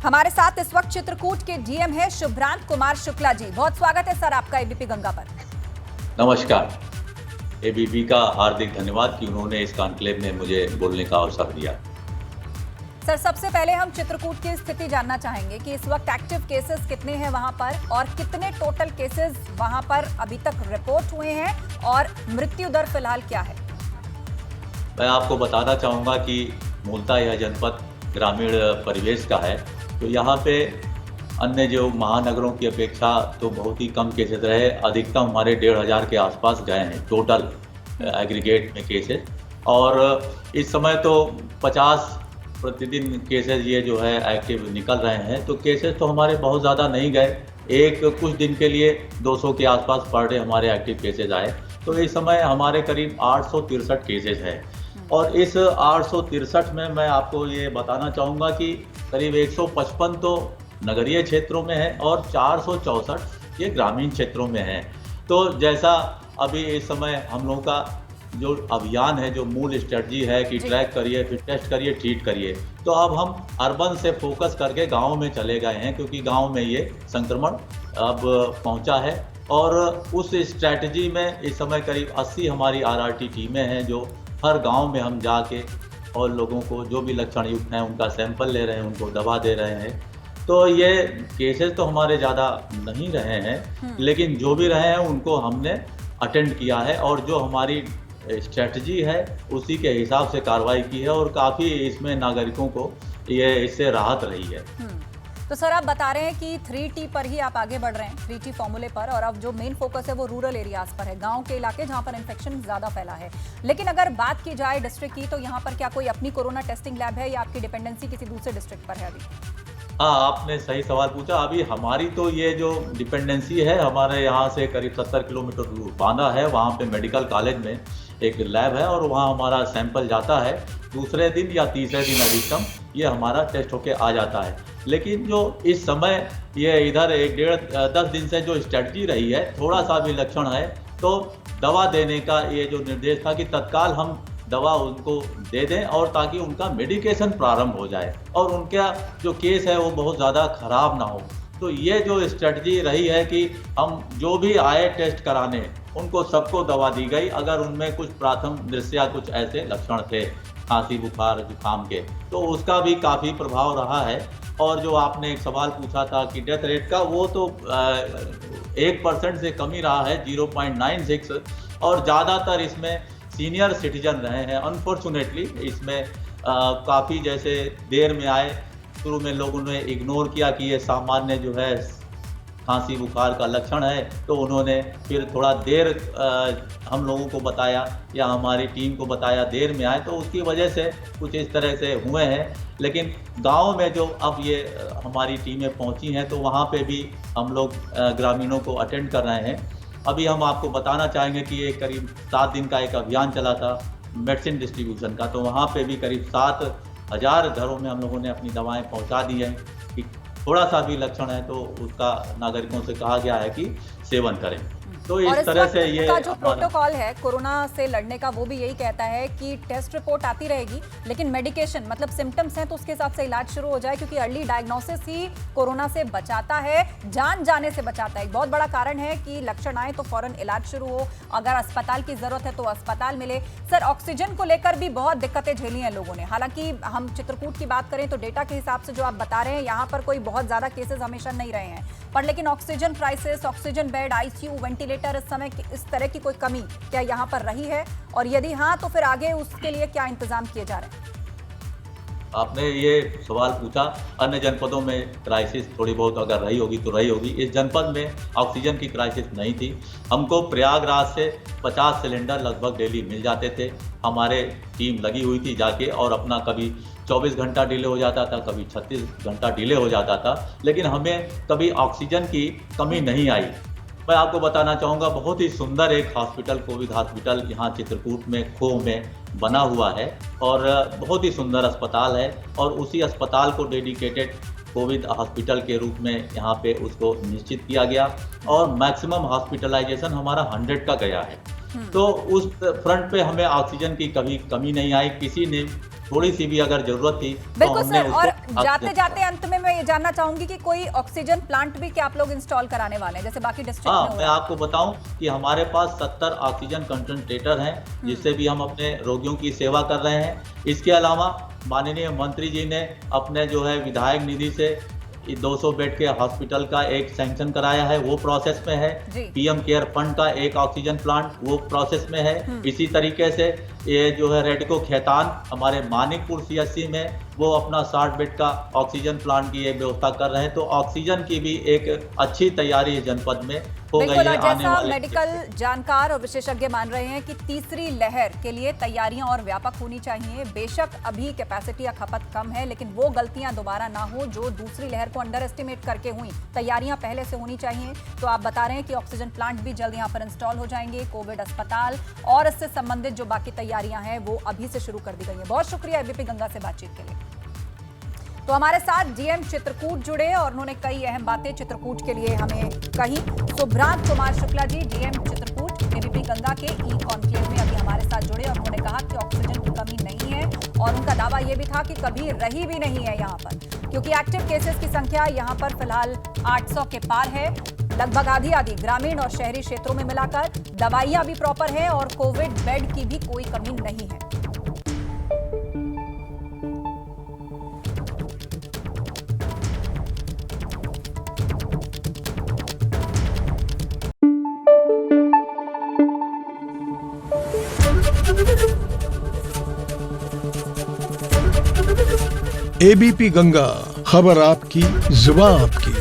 हमारे साथ इस वक्त चित्रकूट के डीएम है शुभ्रांत कुमार शुक्ला जी। बहुत स्वागत है सर आपका एबीपी गंगा पर। नमस्कार। एबीपी का हार्दिक धन्यवाद कि उन्होंने इस कॉन्क्लेव में मुझे बोलने का अवसर दिया। सर सबसे पहले हम चित्रकूट की स्थिति जानना चाहेंगे कि इस वक्त एक्टिव केसेस कितने हैं वहां पर और कितने टोटल केसेस वहां पर अभी तक रिपोर्ट हुए हैं और मृत्यु दर फिलहाल क्या है। मैं आपको बताना चाहूँगा कि मूलतः यह जनपद ग्रामीण परिवेश का है, तो यहाँ पे अन्य जो महानगरों की अपेक्षा तो बहुत ही कम केसेस रहे। अधिकतम हमारे 1500 के आसपास गए हैं टोटल एग्रीगेट में केसेस, और इस समय तो 50 प्रतिदिन केसेस ये जो है एक्टिव निकल रहे हैं। तो केसेस तो हमारे बहुत ज़्यादा नहीं गए, एक कुछ दिन के लिए 200 के आसपास पर डे हमारे एक्टिव केसेस आए। तो इस समय हमारे करीब 863 केसेस हैं, और इस 863 में मैं आपको ये बताना चाहूँगा कि करीब 155 तो नगरीय क्षेत्रों में है और 464 ये ग्रामीण क्षेत्रों में है। तो जैसा अभी इस समय हम लोगों का जो अभियान है, जो मूल स्ट्रेटजी है कि ट्रैक करिए, फिर टेस्ट करिए, ट्रीट करिए, तो अब हम अर्बन से फोकस करके गाँव में चले गए हैं, क्योंकि गाँव में ये संक्रमण अब पहुँचा है। और उस स्ट्रेटजी में इस समय करीब 80 हमारी आरआरटी टीमें हैं, जो हर गांव में हम जाके और लोगों को जो भी लक्षण युक्त हैं उनका सैंपल ले रहे हैं, उनको दवा दे रहे हैं। तो ये केसेस तो हमारे ज़्यादा नहीं रहे हैं, लेकिन जो भी रहे हैं उनको हमने अटेंड किया है, और जो हमारी स्ट्रेटजी है उसी के हिसाब से कार्रवाई की है, और काफ़ी इसमें नागरिकों को ये इससे राहत रही है। तो सर आप बता रहे हैं कि 3T पर ही आप आगे बढ़ रहे हैं, 3T फॉर्मूले पर, और अब जो मेन फोकस है वो रूरल एरियाज पर है, गांव के इलाके जहां पर इन्फेक्शन ज्यादा फैला है। लेकिन अगर बात की जाए डिस्ट्रिक्ट की, तो यहाँ पर क्या कोई अपनी कोरोना टेस्टिंग लैब है या आपकी डिपेंडेंसी किसी दूसरे डिस्ट्रिक्ट पर है अभी? हाँ, आपने सही सवाल पूछा। अभी हमारी तो ये जो डिपेंडेंसी है, हमारे यहाँ से करीब 70 किलोमीटर दूर बांदा है, वहाँ पे मेडिकल कॉलेज में एक लैब है, और वहाँ हमारा सैंपल जाता है दूसरे दिन या तीसरे दिन अधिकतम ये हमारा टेस्ट होके आ जाता है। लेकिन जो इस समय ये इधर 1-10 दिन से जो स्ट्रेटजी रही है, थोड़ा सा भी लक्षण है तो दवा देने का ये जो निर्देश था कि तत्काल हम दवा उनको दे दें, और ताकि उनका मेडिकेशन प्रारंभ हो जाए और उनका जो केस है वो बहुत ज़्यादा खराब ना हो। तो ये जो स्ट्रेटजी रही है कि हम जो भी आए टेस्ट कराने उनको सबको दवा दी गई, अगर उनमें कुछ प्राथमिक दृष्टया कुछ ऐसे लक्षण थे खांसी बुखार जुकाम के, तो उसका भी काफ़ी प्रभाव रहा है। और जो आपने एक सवाल पूछा था कि डेथ रेट का, वो तो 1% से कम ही रहा है, 0.96, और ज़्यादातर इसमें सीनियर सिटीजन रहे हैं। अनफॉर्चुनेटली इसमें काफ़ी जैसे देर में आए, शुरू में लोगों ने इग्नोर किया कि ये सामान्य जो है खांसी बुखार का लक्षण है, तो उन्होंने फिर थोड़ा देर हम लोगों को बताया या हमारी टीम को बताया, देर में आए, तो उसकी वजह से कुछ इस तरह से हुए हैं। लेकिन गांव में जो अब ये हमारी टीमें पहुंची हैं, तो वहां पे भी हम लोग ग्रामीणों को अटेंड कर रहे हैं। अभी हम आपको बताना चाहेंगे कि ये करीब 7 दिन का एक अभियान चला था मेडिसिन डिस्ट्रीब्यूशन का, तो वहाँ पे भी करीब 7000 घरों में हम लोगों ने अपनी दवाएं पहुँचा दी हैं कि थोड़ा सा भी लक्षण है तो उसका नागरिकों से कहा गया है कि सेवन करें। तो इस तरह से ये का जो प्रोटोकॉल है कोरोना से लड़ने का, वो भी यही कहता है कि टेस्ट रिपोर्ट आती रहेगी, लेकिन मेडिकेशन मतलब सिम्टम्स हैं तो उसके हिसाब से इलाज शुरू हो जाए, क्योंकि अर्ली डायग्नोसिस ही कोरोना से बचाता है, जान जाने से बचाता है। एक बहुत बड़ा कारण है कि लक्षण आए तो फौरन इलाज शुरू हो, अगर अस्पताल की जरूरत है तो अस्पताल मिले। सर ऑक्सीजन को लेकर भी बहुत दिक्कतें झेली हैं लोगों ने। हालांकि हम चित्रकूट की बात करें तो डेटा के हिसाब से जो आप बता रहे हैं, यहाँ पर कोई बहुत ज्यादा केसेस हमेशा नहीं रहे हैं, पर लेकिन oxygen crisis, oxygen bed, ICU, ventilator, इस समय इस तरह की कोई कमी क्या यहाँ पर रही है, और यदि हाँ तो फिर आगे उसके लिए क्या इंतजाम किए जा रहे हैं? आपने ये सवाल पूछा। अन्य जनपदों में क्राइसिस थोड़ी बहुत अगर रही होगी तो रही होगी, इस जनपद में ऑक्सीजन की क्राइसिस नहीं थी। हमको प्रयागराज से 50 सिलेंडर लगभग डेली मिल जाते थे। हमारे टीम लगी हुई थी जाके, और अपना कभी 24 घंटा डिले हो जाता था, कभी 36 घंटा डिले हो जाता था, लेकिन हमें कभी ऑक्सीजन की कमी नहीं आई। मैं आपको बताना चाहूँगा, बहुत ही सुंदर एक हॉस्पिटल, कोविड हॉस्पिटल यहाँ चित्रकूट में खो में बना हुआ है, और बहुत ही सुंदर अस्पताल है, और उसी अस्पताल को डेडिकेटेड कोविड हॉस्पिटल के रूप में यहाँ पे उसको निश्चित किया गया, और मैक्सिमम हॉस्पिटलाइजेशन हमारा 100 का गया है। तो उस फ्रंट पे हमें ऑक्सीजन की कभी कमी नहीं आई। किसी ने थोड़ी सी भी अगर जरूरत थी तो बिल्कुल हमने सर। और उसको जाते जाते अंत में मैं ये जानना चाहूंगी कि कोई ऑक्सीजन प्लांट भी क्या आप लोग इंस्टॉल कराने वाले हैं, जैसे बाकी डिस्ट्रिक्ट में हाँ, हो मैं रहा है? आपको बताऊं कि हमारे पास 70 ऑक्सीजन कंसंट्रेटर हैं, जिससे भी हम अपने रोगियों की सेवा कर रहे हैं। इसके अलावा माननीय मंत्री जी ने अपने जो है विधायक निधि से 200 बेड के हॉस्पिटल का एक सैंक्शन कराया है, वो प्रोसेस में है। जी। पीएम केयर फंड का एक ऑक्सीजन प्लांट वो प्रोसेस में है। इसी तरीके से ये जो है रेडको खेतान हमारे मानिकपुर सीएचसी में वो अपना 60 बेड का ऑक्सीजन प्लांट की एक व्यवस्था कर रहे हैं। तो ऑक्सीजन की भी एक अच्छी तैयारी जनपद में हो गई बिल्कुल। है। और आने जैसा वाले मेडिकल जानकार और विशेषज्ञ मान रहे हैं कि तीसरी लहर के लिए तैयारियां और व्यापक होनी चाहिए। बेशक अभी कैपेसिटी या खपत कम है, लेकिन वो गलतियां दोबारा ना हो जो दूसरी लहर को अंडर एस्टिमेट करके हुई। तैयारियां पहले से होनी चाहिए। तो आप बता रहे हैं कि ऑक्सीजन प्लांट भी जल्द यहां पर इंस्टॉल हो जाएंगे, कोविड अस्पताल और इससे संबंधित जो बाकी तैयारियां हैं वो अभी से शुरू कर दी गई है। बहुत शुक्रिया एबीपी गंगा से बातचीत के लिए। तो हमारे साथ डीएम चित्रकूट जुड़े और उन्होंने कई अहम बातें चित्रकूट के लिए हमें कही। सुभ्रांत कुमार शुक्ला जी, डीएम चित्रकूट, एबीपी गंगा के ई कॉन्क्लेव में अभी हमारे साथ जुड़े और उन्होंने कहा कि ऑक्सीजन की कमी नहीं है और उनका दावा यह भी था कि कभी रही भी नहीं है यहाँ पर, क्योंकि एक्टिव केसेस की संख्या यहाँ पर फिलहाल 800 के पार है। लगभग आधी ग्रामीण और शहरी क्षेत्रों में मिलाकर दवाइयां भी प्रॉपर है और कोविड बेड की भी कोई कमी नहीं है। एबीपी गंगा, खबर आपकी, जुबान आपकी।